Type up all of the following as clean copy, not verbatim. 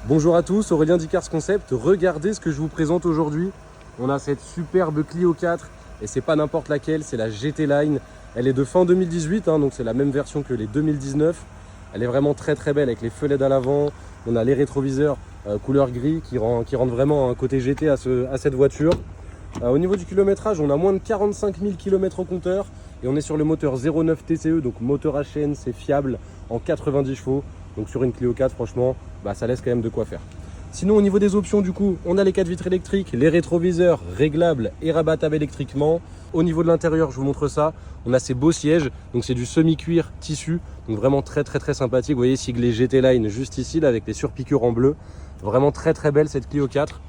Bonjour à tous, Aurélien d'Icars Concept. Regardez ce que je vous présente aujourd'hui. On a cette superbe Clio 4 et c'est pas n'importe laquelle, c'est la GT Line. Elle est de fin 2018, donc c'est la même version que les 2019. Elle est vraiment très belle avec les feux LED à l'avant. On a les rétroviseurs couleur gris qui rendent vraiment un côté GT à cette voiture. Au niveau du kilométrage, on a moins de 45 000 km au compteur et on est sur le moteur 09 TCE, donc moteur HN, c'est fiable en 90 chevaux. Donc sur une Clio 4, franchement, ça laisse quand même de quoi faire. Sinon, au niveau des options, du coup, on a les 4 vitres électriques, les rétroviseurs réglables et rabattables électriquement. Au niveau de l'intérieur, je vous montre ça. On a ces beaux sièges, donc c'est du semi-cuir tissu, donc vraiment très sympathique. Vous voyez, siglé GT Line juste ici, là, avec les surpiqûres en bleu. Vraiment très belle cette Clio 4.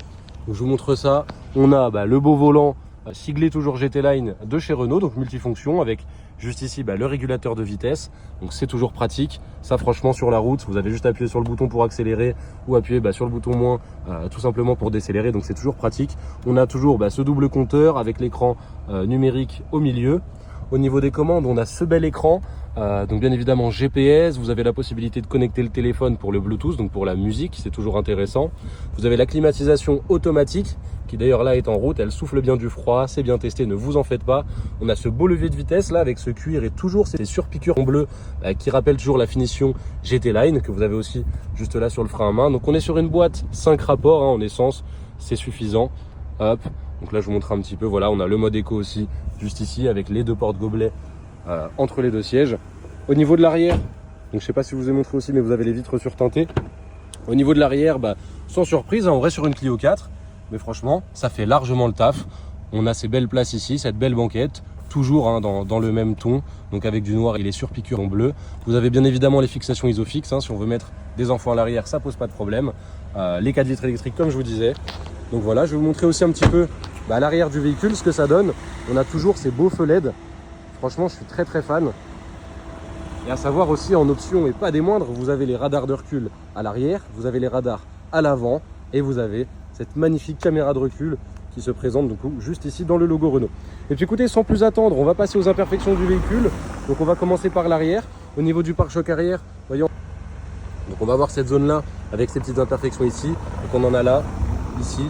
Donc je vous montre ça. On a le beau volant siglé toujours GT Line de chez Renault, donc multifonction avec juste ici le régulateur de vitesse. Donc c'est toujours pratique. Ça franchement sur la route, vous avez juste appuyé sur le bouton pour accélérer ou appuyer sur le bouton moins tout simplement pour décélérer. Donc c'est toujours pratique. On a toujours ce double compteur avec l'écran numérique au milieu. Au niveau des commandes, on a ce bel écran. Donc bien évidemment GPS, vous avez la possibilité de connecter le téléphone pour le Bluetooth, donc pour la musique, c'est toujours intéressant. Vous avez la climatisation automatique qui d'ailleurs là est en route, elle souffle bien du froid, c'est bien testé, ne vous en faites pas. On a ce beau levier de vitesse là avec ce cuir et toujours ces surpiqûres en bleu qui rappellent toujours la finition GT Line que vous avez aussi juste là sur le frein à main. Donc on est sur une boîte 5 rapports en essence, c'est suffisant. Hop. Donc là je vous montre un petit peu, voilà, on a le mode éco aussi juste ici avec les deux portes gobelets entre les deux sièges. Au niveau de l'arrière, donc je sais pas si je vous ai montré aussi, mais vous avez les vitres surteintées. Au niveau de l'arrière, sans surprise, on reste sur une Clio 4, mais franchement, ça fait largement le taf. On a ces belles places ici, cette belle banquette, toujours dans le même ton, donc avec du noir et les surpiqûres en bleu. Vous avez bien évidemment les fixations ISOFIX, si on veut mettre des enfants à l'arrière, ça pose pas de problème. Les 4 vitres électriques, comme je vous disais. Donc voilà, je vais vous montrer aussi un petit peu à l'arrière du véhicule ce que ça donne. On a toujours ces beaux feux LED. Franchement, je suis très fan. Et à savoir aussi en option et pas des moindres, vous avez les radars de recul à l'arrière, vous avez les radars à l'avant et vous avez cette magnifique caméra de recul qui se présente du coup juste ici dans le logo Renault. Et puis écoutez, sans plus attendre, on va passer aux imperfections du véhicule. Donc on va commencer par l'arrière. Au niveau du pare-choc arrière, voyons. Donc on va voir cette zone là avec ces petites imperfections ici. Donc on en a là, ici.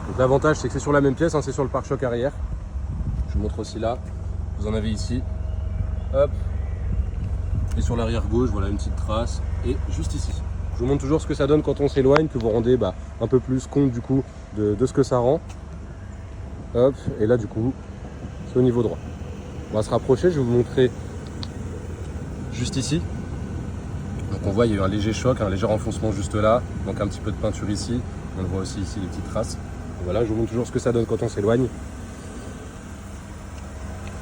Donc l'avantage c'est que c'est sur la même pièce, c'est sur le pare-choc arrière. Je vous montre aussi là. Vous en avez ici. Hop. Et sur l'arrière gauche, voilà une petite trace. Et juste ici. Je vous montre toujours ce que ça donne quand on s'éloigne, que vous rendez un peu plus compte du coup de ce que ça rend. Hop. Et là du coup, c'est au niveau droit. On va se rapprocher, je vais vous montrer juste ici. Donc on voit il y a eu un léger choc, un léger renfoncement juste là. Donc un petit peu de peinture ici. On le voit aussi ici les petites traces. Et voilà, je vous montre toujours ce que ça donne quand on s'éloigne.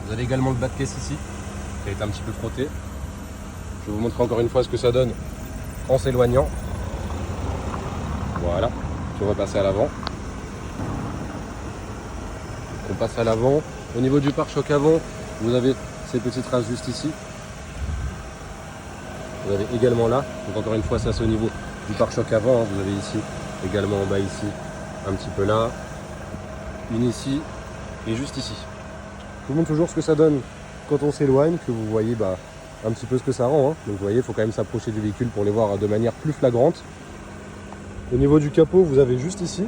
Vous avez également le bas de caisse ici, qui a été un petit peu frotté. Je vais vous montrer encore une fois ce que ça donne en s'éloignant. Voilà, puis on va passer à l'avant. On passe à l'avant. Au niveau du pare-choc avant, vous avez ces petites traces juste ici. Vous avez également là, donc encore une fois ça c'est au niveau du pare-choc avant. Vous avez ici, également en bas ici, un petit peu là, une ici et juste ici. Je vous montre toujours ce que ça donne quand on s'éloigne, que vous voyez un petit peu ce que ça rend. Donc vous voyez, il faut quand même s'approcher du véhicule pour les voir de manière plus flagrante. Au niveau du capot, vous avez juste ici.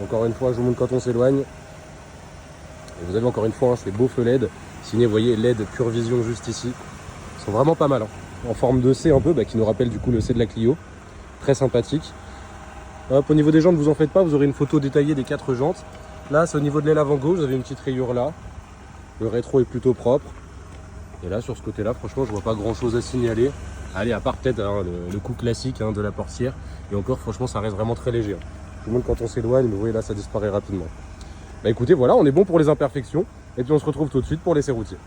Encore une fois, je vous montre quand on s'éloigne. Et vous avez encore une fois ces beaux feux LED. Signés, vous voyez, LED Pure Vision juste ici. Ils sont vraiment pas mal. En forme de C un peu, qui nous rappelle du coup le C de la Clio. Très sympathique. Hop, au niveau des jantes, vous en faites pas, vous aurez une photo détaillée des 4 jantes. Là, c'est au niveau de l'aile avant gauche, vous avez une petite rayure là. Le rétro est plutôt propre. Et là, sur ce côté-là, franchement, je vois pas grand-chose à signaler. Allez, à part peut-être le coup classique de la portière. Et encore, franchement, ça reste vraiment très léger. Je vous montre quand on s'éloigne, mais vous voyez là, ça disparaît rapidement. Écoutez, voilà, on est bon pour les imperfections. Et puis on se retrouve tout de suite pour l'essai routier.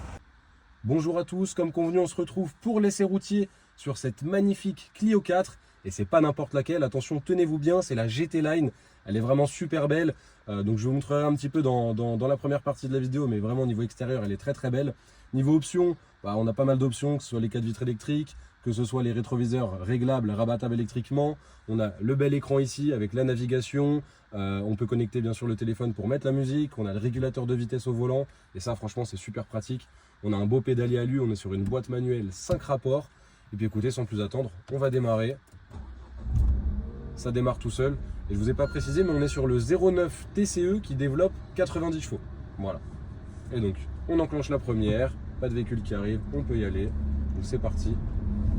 Bonjour à tous, comme convenu, on se retrouve pour l'essai routier sur cette magnifique Clio 4. Et c'est pas n'importe laquelle, attention, tenez-vous bien, c'est la GT Line. Elle est vraiment super belle. Donc je vous montrerai un petit peu dans la première partie de la vidéo, mais vraiment au niveau extérieur, elle est très belle. Niveau options, on a pas mal d'options, que ce soit les 4 vitres électriques, que ce soit les rétroviseurs réglables, rabattables électriquement. On a le bel écran ici avec la navigation. On peut connecter bien sûr le téléphone pour mettre la musique. On a le régulateur de vitesse au volant. Et ça, franchement, c'est super pratique. On a un beau pédalier alu. On est sur une boîte manuelle 5 rapports. Et puis écoutez, sans plus attendre, on va démarrer. ça démarre tout seul. Et je vous ai pas précisé, mais on est sur le 09 TCE qui développe 90 chevaux. Voilà. Et donc, on enclenche la première, pas de véhicule qui arrive, on peut y aller. Donc c'est parti.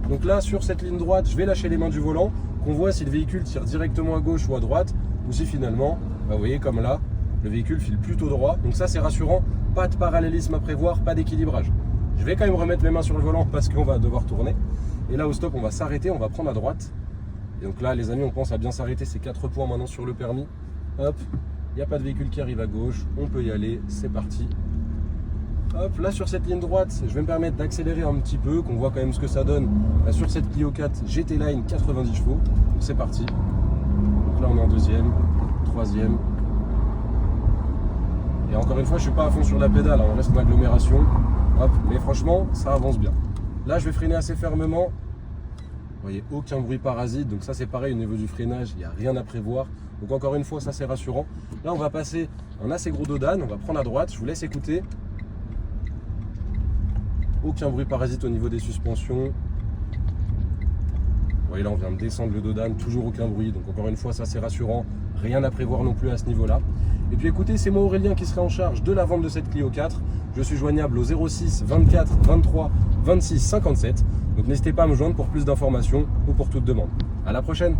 Donc là, sur cette ligne droite, je vais lâcher les mains du volant, qu'on voit si le véhicule tire directement à gauche ou à droite, ou si finalement, vous voyez comme là, le véhicule file plutôt droit. Donc ça, c'est rassurant, pas de parallélisme à prévoir, pas d'équilibrage. Je vais quand même remettre mes mains sur le volant parce qu'on va devoir tourner. Et là, au stop, on va s'arrêter, on va prendre à droite. Et donc là, les amis, on pense à bien s'arrêter, c'est 4 points maintenant sur le permis. Hop, il n'y a pas de véhicule qui arrive à gauche, on peut y aller, c'est parti. Hop, là sur cette ligne droite, je vais me permettre d'accélérer un petit peu, qu'on voit quand même ce que ça donne. Là, sur cette Clio 4 GT Line 90 chevaux, donc c'est parti. Donc là on est en deuxième, troisième. Et encore une fois, je suis pas à fond sur la pédale, hein, on reste en agglomération. Hop, mais franchement, ça avance bien. Là je vais freiner assez fermement. Vous voyez, aucun bruit parasite, donc ça c'est pareil au niveau du freinage, il n'y a rien à prévoir. Donc encore une fois, ça c'est rassurant. Là on va passer un assez gros dodane, on va prendre à droite, je vous laisse écouter. Aucun bruit parasite au niveau des suspensions. Vous voyez là on vient de descendre le dodane, toujours aucun bruit. Donc encore une fois ça c'est rassurant, rien à prévoir non plus à ce niveau là. Et puis écoutez, c'est moi Aurélien qui serai en charge de la vente de cette Clio 4. Je suis joignable au 06 24 23 26 57. Donc n'hésitez pas à me joindre pour plus d'informations ou pour toute demande. À la prochaine.